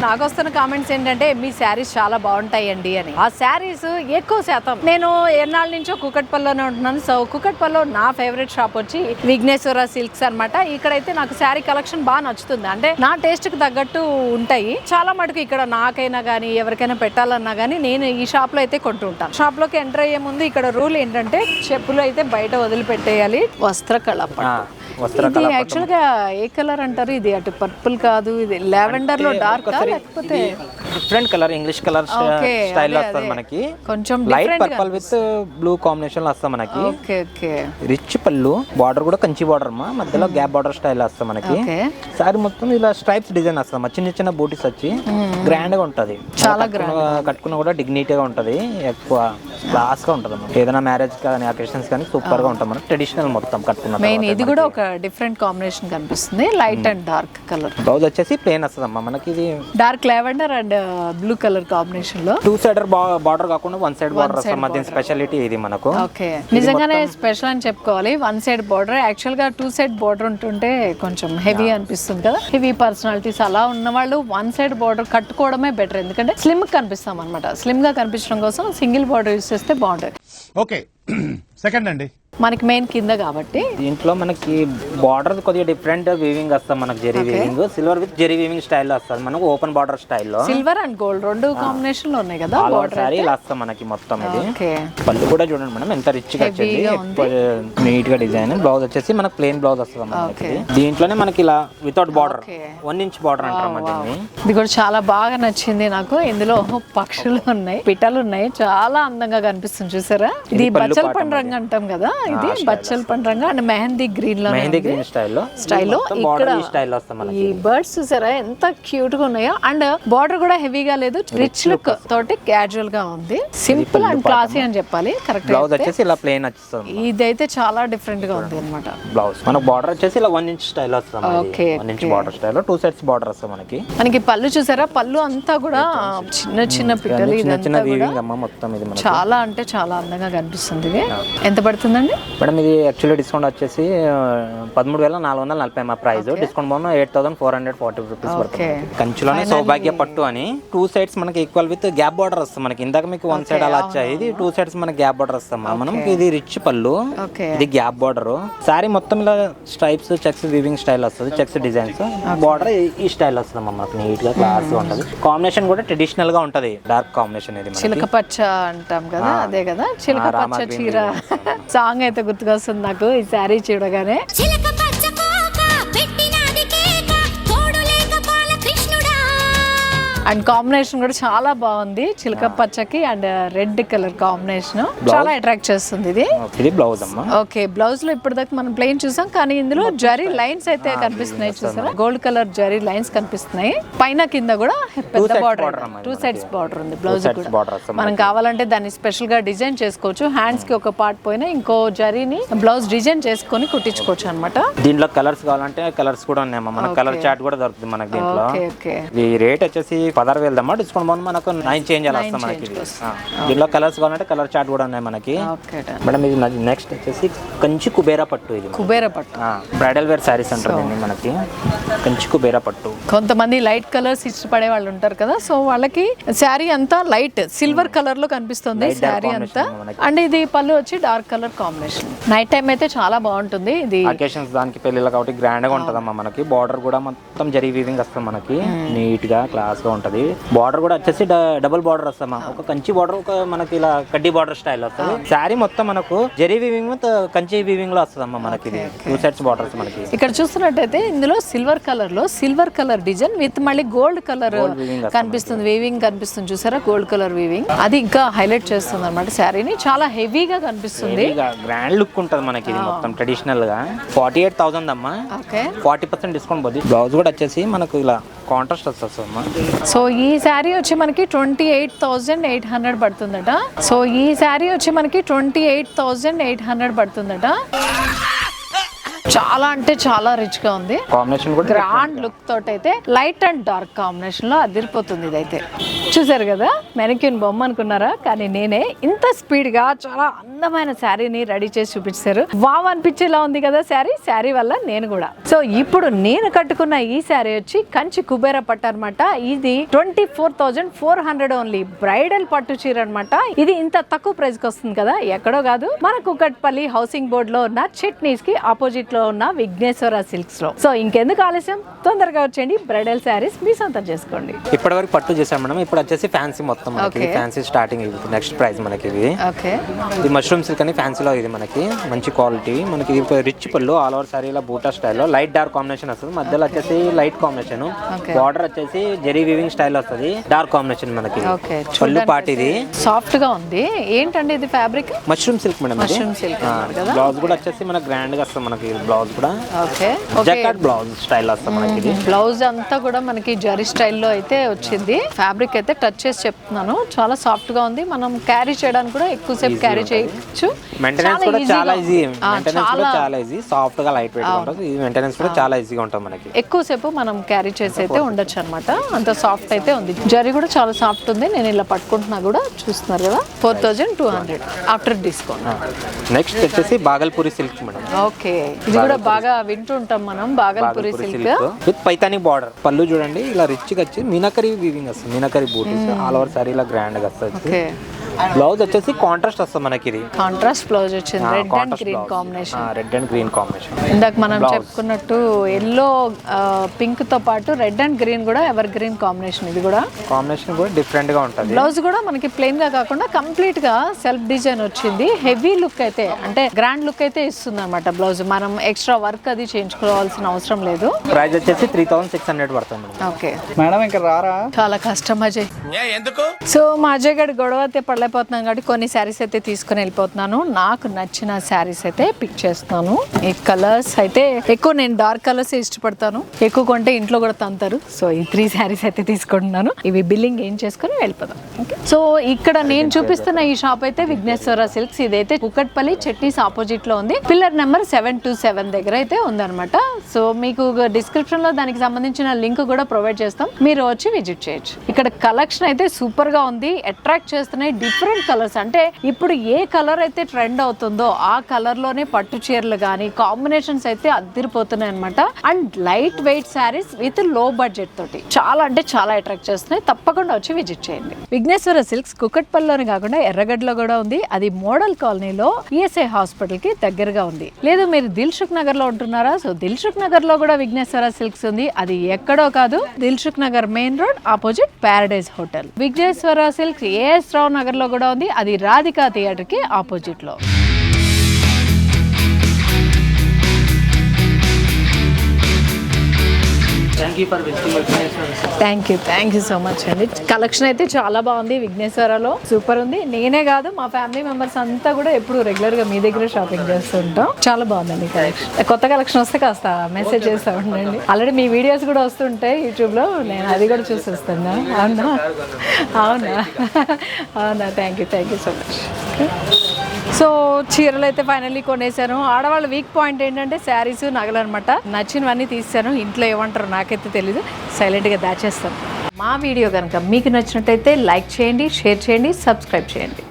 నాకు వస్తున్న కామెంట్స్ ఏంటంటే మీ శారీస్ చాలా బాగుంటాయండి అని. ఆ శారీస్ ఎక్కువ శాతం నేను ఎన్నాళ్ళ నుంచో కుకట్పల్లిలోనే ఉంటున్నాను. సో కుకట్పల్లిలో నా ఫేవరెట్ షాప్ వచ్చి విఘ్నేశ్వర సిల్క్స్ అనమాట. ఇక్కడైతే నాకు శారీ కలెక్షన్ బాగా నచ్చుతుంది. అంటే నా టేస్ట్ కి తగ్గట్టు ఉంటాయి చాలా మటుకు. ఇక్కడ నాకైనా కానీ ఎవరికైనా పెట్టాలన్నా కానీ నేను ఈ షాప్ లో అయితే కొంటూ ఉంటాను. షాప్ లోకి ఎంటర్ అయ్యే ముందు ఇక్కడ రూల్ ఏంటంటే చెప్పులు అయితే బయట వదిలిపెట్టేయాలి. వస్త్రకళ ఇది యాక్చువల్ గా ఏ కలర్ అంటారు? ఇది అటు పర్పుల్ కాదు, ఇది లావెండర్ లో డార్క్ లేకపోతే different colour English colour style లో వస్తుంది మనకి. కొంచెం light purple with blue combination లో వస్తుంది మనకి. Okay okay. రిచ్ పళ్ళు, బార్డర్ కూడా కంచి బార్డర్ మా మధ్యలో గ్యాప్ బార్డర్ స్టైల్ వస్తుంది మనకి. సారీ మొత్తం ఇలా స్ట్రైప్స్ డిజైన్ వస్తుంది, చిన్న చిన్న బూటీస్ వచ్చి గ్రాండ్ గా ఉంటది. చాలా కట్టుకున్నా కూడా డిగ్నిటీగా ఉంటది, ఎక్కువ క్లాస్ గా ఉంటది. ఏదైనా మ్యారేజ్ కానీ అకేషన్స్ కానీ సూపర్ గా ఉంటుంది మనకి. ట్రెడిషనల్ మొత్తం కట్టుకున్నా. మెయిన్ ఇది కూడా ఒక డిఫరెంట్ కాంబినేషన్ కనిపిస్తుంది, light and dark colour. Blouse వచ్చేసి ప్లెయిన్ వస్తుంది అమ్మా మనకి. ఇది dark lavender and blue colour combination లో 2 సైడర్ బార్డర్ కాకుండా 1 సైడ్ బార్డర్ వస్తుంది. దీని స్పెషాలిటీ ఇది మనకు. ఓకే, నిజంగానే స్పెషల్ అని చెప్పుకోవాలి. 1 సైడ్ బార్డర్. యాక్చువల్ గా 2 సైడ్ బార్డర్ ఉంటుంటే కొంచెం హెవీ అనిపిస్తుంది కదా. హెవీ పర్సనాలిటీస్ అలా ఉన్న వాళ్ళు 1 సైడ్ బార్డర్ కట్టుకోవడమే బెటర్. ఎందుకంటే స్లిమ్ కనిపిస్తాం అనమాట. స్లిమ్ గా కనిపించడం కోసం సింగిల్ బార్డర్ యూస్ చేస్తే బాగుంటుంది. ఓకే, సెకండ్ అండి మనకి మెయిన్ కింద కాబట్టి దీంట్లో మనకి బార్డర్ కొద్దిగా డిఫరెంట్ వీవింగ్ వస్తుంది మనకి. Zari weaving, silver with zari weaving style లో వస్తుంది మనకు. ఓపెన్ బార్డర్ స్టైల్లో సిల్వర్ అండ్ గోల్డ్ రెండు కాంబినేషన్ లో ఉన్నాయి కదా. బార్డర్ సారీ ఇలా వస్తుంది మనకి మొత్తం. ఇది పళ్ళు కూడా చూడండి మనం ఎంత రిచ్ గా వచ్చింది, నీట్ గా డిజైన్. బ్లౌజ్ వచ్చేసి మనకి ప్లెయిన్ బ్లౌజ్ వస్తుంది మనకి. దీంట్లోనే మనకి ఇలా వితౌట్ బార్డర్ 1 ఇంచ్ బార్డర్ అంటారు మనకి. ఇది కూడా చాలా బాగా నచ్చింది నాకు. ఇందులో పక్షులు ఉన్నాయి, పిట్టలు ఉన్నాయి, చాలా అందంగా కనిపిస్తుంది. చూసారా, ఇది బచ్చల పండు రంగు అంటాం కదా. ఇది బచ్చల పండు రంగు అండ్ మెహందీ గ్రీన్ లో స్టైల్లో ఇక్కడ ఈ బర్డ్స్ చూసారా ఎంత క్యూట్ గా ఉన్నాయో. అండ్ బార్డర్ కూడా హెవీగా లేదు, రిచ్ లుక్ తోటి క్యాజువల్ గా ఉంది. సింపుల్ అండ్ క్లాసీ అని చెప్పాలి. కరెక్ట్. బ్లౌజ్ వచ్చేసి ఇలా ప్లెయిన్ వస్తుంది. ఇదైతే చాలా డిఫరెంట్ గా ఉంది అన్నమాట. బ్లౌజ్ మనకు బార్డర్ వచ్చేసి ఇలా 1 ఇంచ్ స్టైల్ వస్తుంది. ఓకే, 1 ఇంచ్ బార్డర్ స్టైల్ లో 2 సైడ్స్ బార్డర్ వస్తుంది మనకి. మనకి పళ్ళు చూసారా, పళ్ళు అంతా కూడా చిన్న చిన్న పిట్టలు, చిన్న వీవింగ్ అమ్మ మొత్తం. ఇది చాలా అంటే చాలా అందంగా కనిపిస్తుంది. ఇది ఎంత పడుతుందండి మేడం? ఇది యాక్చువల్లీ డిస్కౌంట్ వచ్చేసి 13,440 మా ప్రైస్. డిస్కౌంట్ బాగున్నా 8,440 రూపీస్ పడుతుంది. కంచిలోనే సౌభాగ్య పట్టు అని 2 సైడ్స్ మనకి ఈక్వల్ విత్ గ్యాప్ బార్డర్ వస్తుంది మనకి. ఇందాక మీకు 1 సైడ్ అలా వచ్చాయి, ఇది 2 సైడ్స్ మనకి గ్యాప్ బార్డర్ వస్తాం మనం. ఇది రిచ్ పళ్ళు, ఇది గ్యాప్ బార్డర్. సారీ మొత్తం ఇలా స్ట్రైప్స్ చెక్స్ వీవింగ్ స్టైల్ వస్తుంది, చెక్స్ డిజైన్స్. బార్డర్ ఈ స్టైల్ వస్తుంది మనకి, నీట్ గా క్లాస్ గా ఉంటది. కాంబినేషన్ కూడా ట్రెడిషనల్ గా ఉంటది, డార్క్ కాంబినేషన్. ఇది చిలక పచ్చ అంటాం కదా, అదే కదా చిలక పచ్చ చీర సాంగ్ అయితే గుర్తుకొస్తుంది నాకు ఈ శారీ చూడగానే. అండ్ కాంబినేషన్ కూడా చాలా బాగుంది, చిలక పచ్చకి అండ్ రెడ్ కలర్ కాంబినేషన్ చాలా అట్రాక్ట్ చేస్తుంది. ఇది బ్లౌజ్ అమ్మా. ఓకే, బ్లౌజ్ లో ఇప్పటిదాకా మనం ప్లెయిన్ చూసాం, కానీ ఇందులో జరీ లైన్స్ అయితే కనిపిస్తున్నాయి. చూసారా, గోల్డ్ కలర్ జరీ లైన్స్ కనిపిస్తున్నాయి. పైన కింద కూడా పెద్ద బార్డర్, 2 సైడ్స్ బార్డర్ ఉంది. బ్లౌజ్ కూడా మనం కావాలంటే దాన్ని స్పెషల్ గా డిజైన్ చేసుకోవచ్చు. హ్యాండ్స్ కి ఒక పార్ట్ పోయినా ఇంకో జరీని బ్లౌజ్ డిజైన్ చేసుకొని కుట్టించుకోవచ్చు అనమాట. దీంట్లో కలర్స్ కావాలంటే కలర్స్ కూడా ఉన్నాయమ్మా. మన కలర్ చార్ట్ కూడా దొరుకుతుంది మనకి దీంట్లో. ఈ రేట్ వచ్చేసి 16,000 అమ్మా. డిస్కౌంట్ బాగుంది మనకు 9 చేంజ్ అలా వస్తుంది మనకి. దీంట్లో కలర్స్ కావాలంటే కలర్ చార్ట్ కూడా ఉన్నాయి మనకి. మేడం ఇది నెక్స్ట్ వచ్చేసి కంచి కుబేరా పట్టు. ఇది కుబేరా పట్టు బ్రైడల్ వేర్ సారీస్ అంటారు దీన్ని మనకి. కంచి కుబేరా పట్టు. కొంతమంది లైట్ కలర్స్ ఇష్టపడే వాళ్ళు ఉంటారు కదా, సో వాళ్ళకి శారీ అంతా లైట్ సిల్వర్ కలర్ లో కనిపిస్తుంది శారీ అంతా. అండ్ ఇది పళ్ళు వచ్చి dark colour combination. Night time అయితే చాలా బాగుంటుంది. ఇది అకేషన్స్ దానికి పెళ్లిళ్ళ కాబట్టి గ్రాండ్ గా ఉంటదమ్మా మనకి. బార్డర్ కూడా మొత్తం జరీ వీవింగ్ వస్తుంది మనకి, నీట్ గా క్లాస్ గా ఉంటది. బార్డర్ కూడా వచ్చేసి డబుల్ బార్డర్ వస్తామా. ఒక కంచి బార్డర్, ఒక మనకి ఇలా కడ్డీ బార్డర్ స్టైల్ వస్తుంది. శారీ మొత్తం మనకు జరీ వీవింగ్ కంచి వీవింగ్ లో వస్తుందమ్మా మనకి. 2 సైడ్స్ బార్డర్స్ మనకి. ఇక్కడ చూస్తున్నట్టయితే ఇందులో సిల్వర్ కలర్ లో సిల్వర్ కలర్ డిజైన్ విత్ మళ్ళీ గోల్డ్ కలర్ కనిపిస్తుంది, వీవింగ్ కనిపిస్తుంది. చూసారా, గోల్డ్ కలర్ వీవింగ్. అది ఇంకా హైలైట్ చేస్తుంది అనమాట శారీని. చాలా హెవీగా కనిపిస్తుంది, గ్రాండ్ లుక్ ఉంటది మనకి. ఇది మొత్తం ట్రెడిషనల్ గా 48,000 అమ్మా. 40% డిస్కౌంట్ పోతుంది. బ్లౌజ్ కూడా వచ్చేసి మనకు ఇలా కాంట్రాస్ట్ వస్తుందమ్మా. సో ఈ శారీ వచ్చి మనకి 28,800 పడుతుందట. సో ఈ శారీ వచ్చి మనకి 28,800 పడుతుందట. చాలా అంటే చాలా రిచ్ గా ఉంది. కాంబినేషన్ కూడా గ్రాండ్ లుక్ తోటి అయితే లైట్ అండ్ డార్క్ కాంబినేషన్ లో అదిరిపోతుంది. ఇదైతే చూసారు కదా, మెనక్యూన్ బొమ్మ అనుకున్నారా, కానీ నేనే ఇంత స్పీడ్ గా చాలా అందమైన శారీని రెడీ చేసి చూపించారు. వావ్ అనిపించేలా ఉంది కదా శారీ వల్ల నేను కూడా. సో ఇప్పుడు నేను కట్టుకున్న ఈ శారీ వచ్చి కంచి కుబేర పట్టు అనమాట. ఇది 24,400 ఓన్లీ. బ్రైడల్ పట్టు చీర అనమాట. ఇది ఇంత తక్కువ ప్రైస్ కి వస్తుంది కదా, ఎక్కడో కాదు, మన కుకట్పల్లి హౌసింగ్ బోర్డ్ లో ఉన్న చట్నీస్ కి ఆపోజిట్ లో ఉన్న విఘ్నేశ్వర సిల్క్స్ లో. సో ఇంకెందుకు ఆలస్యం, తొందరగా వచ్చేయండి, బ్రైడల్ శారీస్ మీ సొంతం చేసుకోండి. ఇప్పటి వరకు పట్టు చేసాం మేడం, ఇప్పుడు వచ్చేసి ఫ్యాన్సీ మొత్తం మనకి. ఫ్యాన్సీ స్టార్టింగ్ నెక్స్ట్ ప్రైస్ మనకి ఇది. ఇది మష్రూమ్ సిల్క్ అని ఫ్యాన్సీలో ఇది మనకి మంచి క్వాలిటీ. మనకి రిచ్ పళ్ళు ఆల్ ఓవర్ సారీలో బూటా స్టైల్లో లైట్ డార్క్ కాంబినేషన్ వస్తుంది. మధ్యలో వచ్చేసి లైట్ కాంబినేషన్, బార్డర్ వచ్చేసి జెరీ వీవింగ్ స్టైల్ వస్తుంది. డార్క్ కాంబినేషన్ మనకి. పళ్ళు పార్ట్ ఇది సాఫ్ట్ గా ఉంది. ఏంటండి ఇది fabric? Mushroom silk madam. Mushroom silk. Blouse కూడా వచ్చేసి మనకి గ్రాండ్ గా వస్తుంది మనకి. బ్లౌజ్ కూడా జకార్డ్ బ్లౌజ్ స్టైల్ వస్తుంది మనకి. బ్లౌజ్ అంతా కూడా మనకి జరీ స్టైల్లో అయితే వచ్చింది. ఫ్యాబ్రిక్ అయితే టచ్ చేసి చెప్తున్నాను, చాలా సాఫ్ట్ గా ఉంది. మనం క్యారీ చేయడానికి కూడా ఎక్కువసేపు క్యారీ చేయొచ్చు. మెయింటెనెన్స్ కూడా చాలా ఈజీ. మెయింటెనెన్స్ కూడా చాలా ఈజీ. సాఫ్ట్ గా లైట్ వెయిట్ గా ఉంటుంది. ఈ మెయింటెనెన్స్ కూడా చాలా ఈజీగా ఉంటుంది మనకి. ఎక్కువసేపు మనం క్యారీ చేసి అయితే ఉండొచ్చు అనమాట. అంత సాఫ్ట్ అయితే ఉంది. జరీ కూడా చాలా సాఫ్ట్ ఉంది. నేను ఇలా పట్టుకుంటున్నా కూడా చూస్తున్నారు కదా. 4,200 ఆఫ్టర్ డిస్కౌంట్. నెక్స్ట్ వచ్చేసి బాగల్పూరి సిల్క్ మేడం. ఓకే, ఇది కూడా బాగా వింటుంటాం మనం, Bhagalpuri silk with Paithani border. పళ్ళు చూడండి ఇలా రిచ్ గా వచ్చి మీనాకరీ వీవింగ్ వస్తుంది. మీనాకరీ బూటీస్ ఆల్ ఓవర్ సారీ ఇలా గ్రాండ్ గా వస్తుంది. బ్లౌజ్ వచ్చేసి కాంట్రాస్ట్ వస్తుంది మనకి. ఇది కాంట్రాస్ట్ బ్లౌజ్ వచ్చింది. Red and green combination. Red and green combination. ఇందాక మనం చెప్పుకున్నట్టు ఎల్లో పింక్ తో పాటు రెడ్ అండ్ గ్రీన్ కూడా ఎవర్ గ్రీన్ కాంబినేషన్. ఇది కూడా కాంబినేషన్ కూడా డిఫరెంట్ గా ఉంటుంది. బ్లౌజ్ కూడా మనకి ప్లెయిన్ గా కాకుండా కంప్లీట్ గా సెల్ఫ్ డిజైన్ వచ్చింది. హెవీ లుక్ అయితే అంటే గ్రాండ్ లుక్ అయితే ఇస్తుంది అనమాట. బ్లౌజ్ మనం ఎక్స్ట్రా వర్క్ అది చేయించుకోవాల్సిన అవసరం లేదు. ప్రైస్ వచ్చేసి 3,600 పడుతుంది. ఓకే మేడం ఇంకా రారా? చాలా కష్టం అజయ్. సో మా అజయ్ గడి గొడవ అయితే పడలేకపోతున్నాం కాబట్టి కొన్ని శారీస్ అయితే తీసుకుని వెళ్ళిపోతున్నాను. నాకు నచ్చిన శారీస్ అయితే పిక్ చేస్తాను. ఈ కలర్స్ అయితే ఎక్కువ నేను డార్క్ కలర్స్ ఇష్టపడతాను. ఎక్కువ కొంటే ఇంట్లో కూడా తంతారు. సో ఈ 3 శారీస్ అయితే తీసుకుంటున్నాను. ఇవి బిల్లింగ్ ఏం చేసుకుని వెళ్ళిపోదాం. సో ఇక్కడ నేను చూపిస్తున్న ఈ షాప్ అయితే విఘ్నేశ్వర సిల్క్స్. ఇదైతే కుకట్పల్లి చట్నీస్ ఆపోజిట్ లో ఉంది. పిల్లర్ నెంబర్ 727 దగ్గర అయితే ఉందన్నమాట. సో మీకు డిస్క్రిప్షన్ లో దానికి సంబంధించిన లింక్ కూడా ప్రొవైడ్ చేస్తాం, మీరు వచ్చి విజిట్ చేయొచ్చు. ఇక్కడ కలెక్షన్ అయితే సూపర్ గా ఉంది. అట్రాక్ట్ చేస్తున్నాయి డిఫరెంట్ కలర్స్. అంటే ఇప్పుడు ఏ కలర్ అయితే ట్రెండ్ అవుతుందో ఆ కలర్ లోనే పట్టు చీరలు గానీ కాంబినేషన్స్ అయితే అదిరిపోతున్నాయి అనమాట. And light weight saris with లో బడ్జెట్ తోటి చాలా అంటే చాలా అట్రాక్ట్ చేస్తున్నాయి. తప్పకుండా వచ్చి విజిట్ చేయండి. విఘ్నేశ్వర సిల్క్స్ కుకట్పల్లిలోనే కాకుండా ఎర్రగడ్డలో కూడా ఉంది. అది మోడల్ కాలనీలో ఈఎస్ఐ హాస్పిటల్ కి దగ్గరగా ఉంది. లేదు మీరు దిల్సుఖ్ నగర్ లో ఉంటున్నారా? సో దిల్సుఖ్ నగర్ లో కూడా విఘ్నేశ్వర సిల్క్స్ ఉంది. అది ఎక్కడో కాదు, Dilsukhnagar main road opposite Paradise hotel. Vighneshwara silks AS Rao Nagar లో కూడా ఉంది. అది రాధికా థియేటర్ కి ఆపోజిట్ లో. థ్యాంక్ యూ సో మచ్ అండి. కలెక్షన్ అయితే చాలా బాగుంది. విఘ్నేశ్వరలో సూపర్ ఉంది. నేనే కాదు మా ఫ్యామిలీ మెంబర్స్ అంతా కూడా ఎప్పుడు రెగ్యులర్ గా మీ దగ్గర షాపింగ్ చేస్తుంటాం. చాలా బాగుందండి కలెక్షన్. కొత్త కలెక్షన్ వస్తే కాస్త మెసేజ్ చేస్తా ఉండండి. ఆల్రెడీ మీ వీడియోస్ కూడా వస్తుంటాయి యూట్యూబ్ లో, నేను అది కూడా చూసి వస్తున్నా. అవునా అవునా అవునా thank you so much. So చీరలు అయితే ఫైనల్లీ కొనేసాను. ఆడవాళ్ళ వీక్ పాయింట్ ఏంటంటే శారీస్, నగలు అనమాట. నచ్చినవన్నీ తీసాను. ఇంట్లో ఏమంటారో నాకైతే తెలీదు, సైలెంట్గా దాచేస్తాను. మా వీడియో కనుక మీకు నచ్చినట్టయితే లైక్ చేయండి, షేర్ చేయండి, సబ్స్క్రైబ్ చేయండి.